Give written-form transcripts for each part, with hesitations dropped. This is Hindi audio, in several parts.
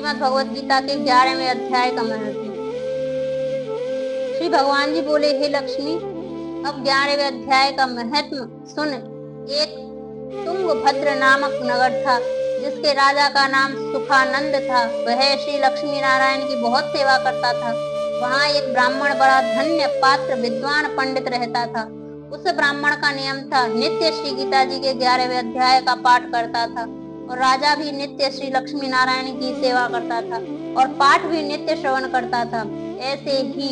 श्रीमद् भगवत गीता के 11वें अध्याय का महत्व। श्री भगवान जी बोले, हे लक्ष्मी, अब 11वें अध्याय का महत्व सुन। एक तुंगभद्र नामक नगर था, जिसके राजा का नाम सुखानंद था। वह श्री लक्ष्मी नारायण की बहुत सेवा करता था। वहाँ एक ब्राह्मण बड़ा धन्य पात्र विद्वान पंडित रहता था। उस ब्राह्मण का नियम था, नित्य श्री गीता जी के 11वें अध्याय का पाठ करता था। और राजा भी नित्य श्री लक्ष्मी नारायण की सेवा करता था और पाठ भी नित्य श्रवण करता था। ऐसे ही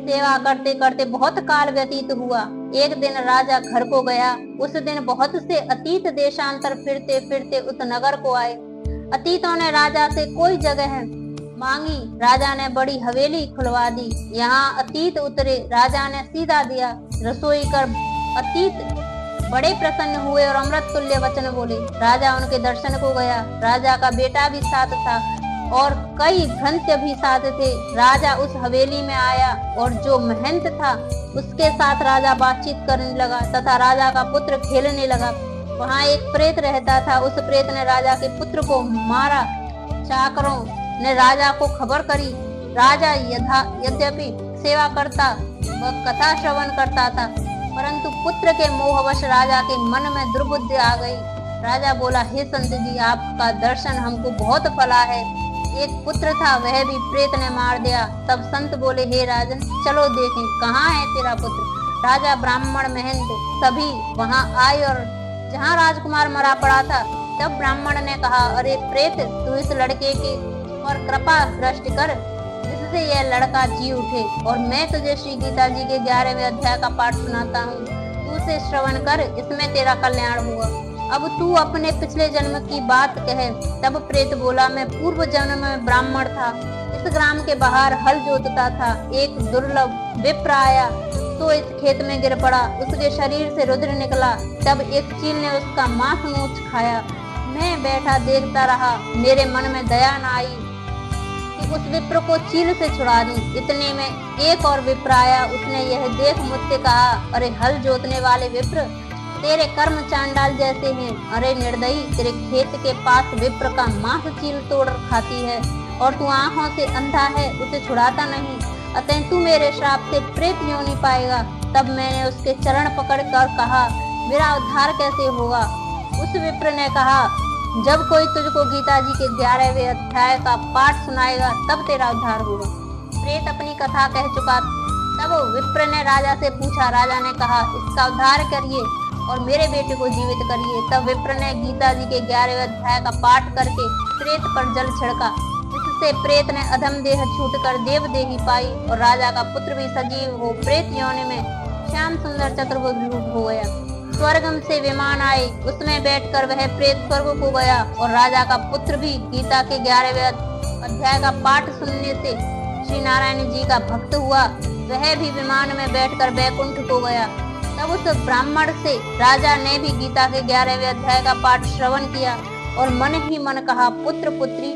सेवा करते करते बहुत काल व्यतीत हुआ। एक दिन राजा घर को गया। उस दिन बहुत से अतीत देशांतर फिरते फिरते उस नगर को आए। अतीतों ने राजा से कोई जगह मांगी। राजा ने बड़ी हवेली खुलवा दी। यहाँ अतीत उतरे। राजा ने सीधा दिया रसोई कर। अतीत बड़े प्रसन्न हुए और अमृत तुल्य वचन बोले। राजा उनके दर्शन को गया। राजा का बेटा भी साथ था और कई भृत्य भी साथ थे। राजा उस हवेली में आया और जो महंत था उसके साथ राजा बातचीत करने लगा तथा राजा का पुत्र खेलने लगा। वहाँ एक प्रेत रहता था। उस प्रेत ने राजा के पुत्र को मारा। चाकरों ने राजा को खबर करी। राजा यद्यपि सेवा करता व कथा श्रवण करता था, परंतु पुत्र के मोहवश राजा के मन में दुर्बुद्धि आ गई। राजा बोला, हे संत जी, आपका दर्शन हमको बहुत फला है। एक पुत्र था, वह भी प्रेत ने मार दिया। तब संत बोले, हे राजन, चलो देखें कहाँ है तेरा पुत्र। राजा, ब्राह्मण, महंत सभी वहाँ आए और जहाँ राजकुमार मरा पड़ा था, तब ब्राह्मण ने कहा, अरे प्रेत, तू इस लड़के के पर कृपा दृष्टि कर, जिससे यह लड़का जी उठे। और मैं तुझे श्री गीता जी के 11वें अध्याय का पाठ सुनाता हूँ। तू उसे श्रवण कर, इसमें तेरा कल्याण हुआ। अब तू अपने पिछले जन्म की बात कहे। तब प्रेत बोला, मैं पूर्व जन्म में ब्राह्मण था। इस ग्राम के बाहर हल जोतता था। एक दुर्लभ विप्र आया तो इस खेत में गिर पड़ा। उसके शरीर से रुधिर निकला। तब एक चील ने उसका मांस नोच खाया। मैं बैठा देखता रहा। मेरे मन में दया न आई कि उस विप्र को चील से छुड़ा दूं। इतने में एक और विप्र आया। उसने यह देख मुझसे कहा, अरे हल जोतने वाले विप्र, तेरे कर्म चांडाल जैसे हैं। अरे निर्दयी, तेरे खेत के पास विप्र का मांस चील तोड़ खाती है और तू आंखों से अंधा है, उसे छुड़ाता नहीं। अतः तू मेरे श्राप से प्रेत योनि पाएगा। तब मैंने उसके चरण पकड़कर कहा, मेरा उद्धार कैसे होगा। उस विप्र ने कहा, जब कोई तुझको गीता जी के 11वें अध्याय का पाठ सुनाएगा तब तेरा उद्धार होगा। प्रेत अपनी कथा कह चुका। तब विप्र ने राजा से पूछा। राजा ने कहा, इसका उद्धार करिए और मेरे बेटे को जीवित करिए। तब विप्र ने गीता जी के 11वें अध्याय का पाठ करके प्रेत पर जल छिड़का, जिससे प्रेत ने अधम देह छूटकर देव देही पाई और राजा का पुत्र भी सजीव हो प्रेत योनि में श्याम सुंदर चतुर्भुज रूप हो गया। स्वर्ग से विमान आए, उसमें बैठकर वह प्रेत स्वर्ग को गया और राजा का पुत्र भी गीता के 11वें अध्याय का पाठ सुनने से श्री नारायण जी का भक्त हुआ। वह भी विमान में बैठकर बैकुंठ को गया। तब उस ब्राह्मण से राजा ने भी गीता के 11वें अध्याय का पाठ श्रवण किया और मन ही मन कहा, पुत्र पुत्री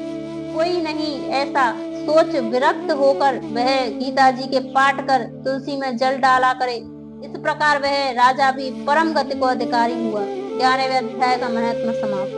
कोई नहीं। ऐसा सोच विरक्त होकर वह गीता जी के पाठ कर तुलसी में जल डाला करे। इस प्रकार वह राजा भी परम गति को अधिकारी हुआ। 11वें अध्याय का महत्व समाप्त।